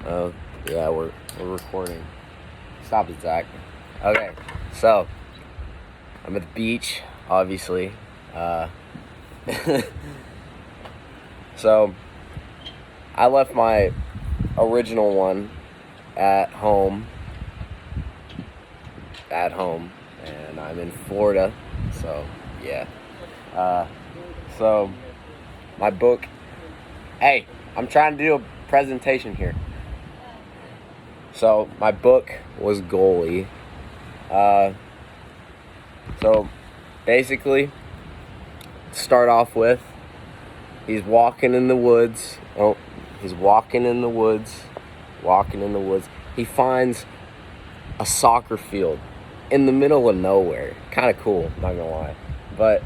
Oh, yeah, we're recording. Stop it, Zach. Okay, so I'm at the beach, obviously. So I left my original one at home, and I'm in Florida. So yeah. So my book. Hey, I'm trying to do a presentation here. So my book was Goalie. So basically, start off with, he's walking in the woods. Oh, he's walking in the woods. He finds a soccer field in the middle of nowhere. Kind of cool, not gonna lie. But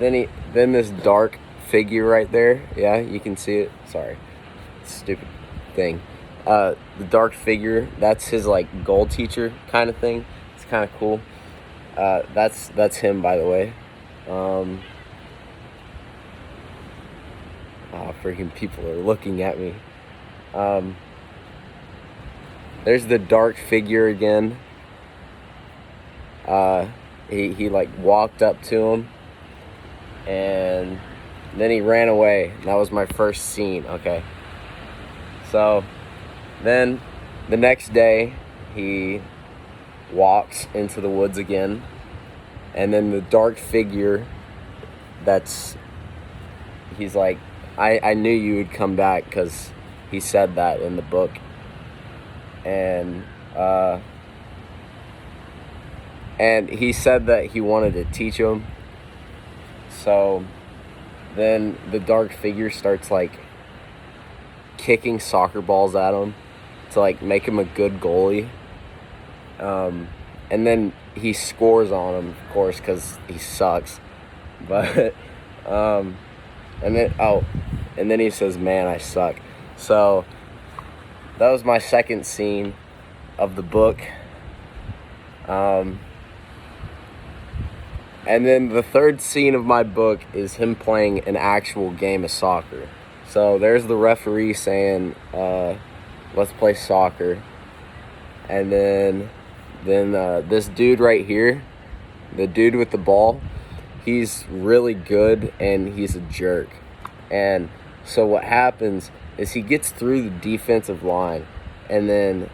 then this dark figure right there. Yeah, you can see it. Sorry, stupid thing. The dark figure, that's his like goal teacher kind of thing. It's kind of cool. That's him, by the way. Freaking people are looking at me. There's the dark figure again. He like walked up to him, and then he ran away. That was my first scene. Okay. So then the next day he walks into the woods again, and then the dark figure, he's like, I knew you would come back, because he said that in the book. And he said that he wanted to teach him. So then the dark figure starts like kicking soccer balls at him to like make him a good goalie. And then he scores on him, of course, because he sucks. But and then he says, "Man, I suck." So that was my second scene of the book. And then the third scene of my book is him playing an actual game of soccer. So there's the referee saying, "Let's play soccer." And then this dude right here, the dude with the ball, he's really good and he's a jerk. And so what happens is he gets through the defensive line, and then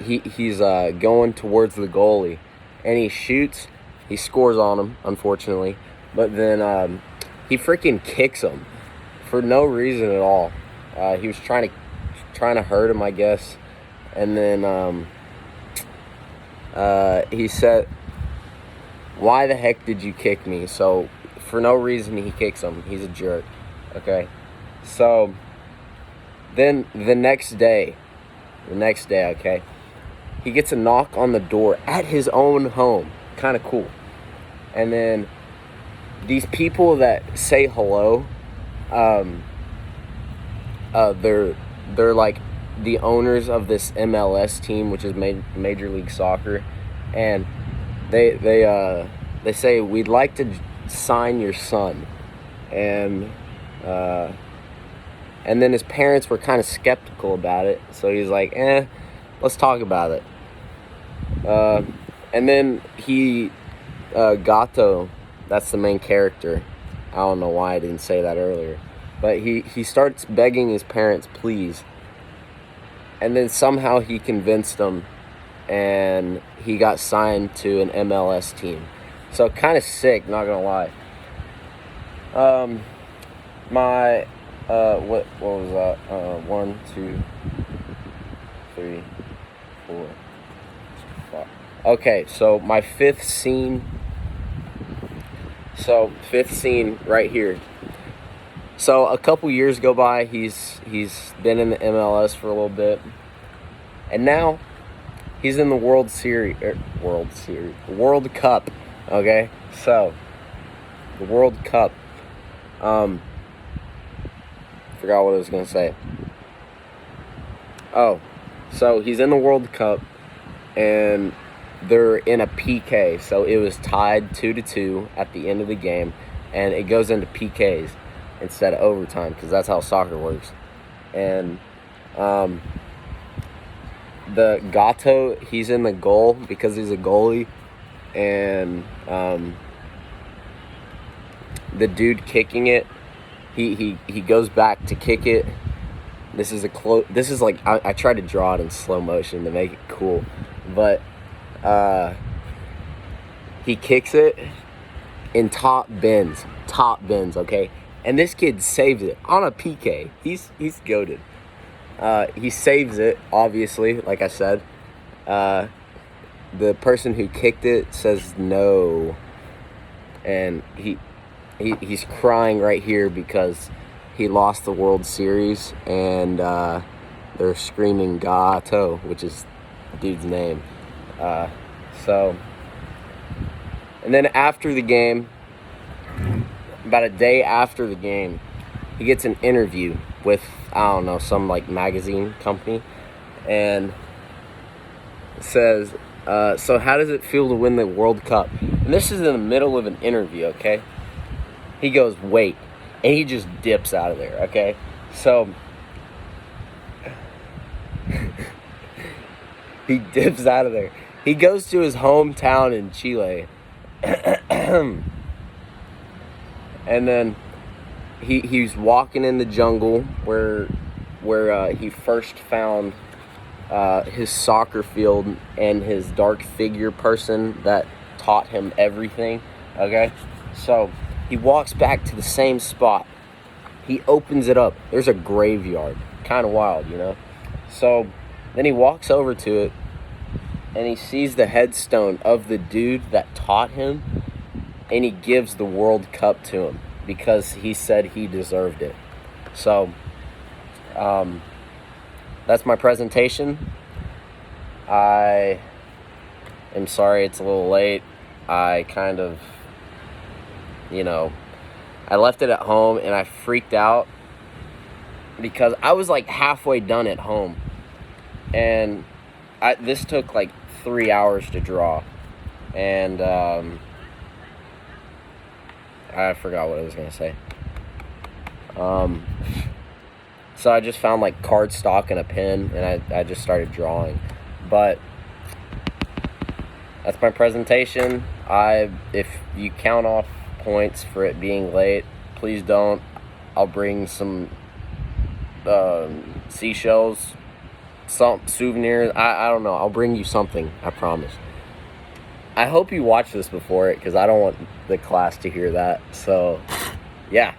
he's going towards the goalie, and he shoots. He scores on him, unfortunately, but then he freaking kicks him for no reason at all. He was trying to hurt him, I guess, and then he said, "Why the heck did you kick me?" So for no reason he kicks him. He's a jerk. Okay, so then the next day, okay, he gets a knock on the door at his own home. Kind of cool. And then these people that say hello, they're like the owners of this MLS team, which is Major League Soccer, and they say, "We'd like to sign your son," and then his parents were kind of skeptical about it, so he's like, let's talk about it. And then Gato, that's the main character. I don't know why I didn't say that earlier. But he starts begging his parents, please. And then somehow he convinced them, and he got signed to an MLS team. So kind of sick, not gonna lie. What was that? 1, 2, 3, 4, 5. Okay, so my fifth scene. So fifth scene right here. So a couple years go by. He's been in the MLS for a little bit, and now he's in the World Cup. Okay, so the World Cup. Forgot what I was gonna say. Oh, so he's in the World Cup, and they're in a PK. So it was tied 2-2 at the end of the game, and it goes into PKs instead of overtime, because that's how soccer works. And The Gato, he's in the goal because he's a goalie, and the dude kicking it, he goes back to kick it. This is like I tried to draw it in slow motion to make it cool, but he kicks it in top bins, okay, and this kid saves it on a PK. He's goated. He saves it, obviously, like I said. The person who kicked it says no, and he's crying right here because he lost the World Series, and they're screaming Gato, which is the dude's name. And then after the game, about a day after the game, he gets an interview with, I don't know, some like magazine company, and says, so how does it feel to win the World Cup? And this is in the middle of an interview, okay? He goes, wait, and he just dips out of there, okay? So he dips out of there. He goes to his hometown in Chile, and then he's walking in the jungle where he first found his soccer field and his dark figure person that taught him everything, okay? So he walks back to the same spot. He opens it up. There's a graveyard. Kind of wild, you know? So then he walks over to it, and he sees the headstone of the dude that taught him, and he gives the World Cup to him because he said he deserved it. So that's my presentation. I am sorry it's a little late. I kind of, I left it at home, and I freaked out because I was like halfway done at home, and this took like 3 hours to draw, and I forgot what I was gonna say. So I just found like cardstock and a pen, and I just started drawing. But that's my presentation. If you count off points for it being late, please don't. I'll bring some seashells, some souvenirs. I don't know. I'll bring you something. I promise. I hope you watch this before it, because I don't want the class to hear that. So, yeah.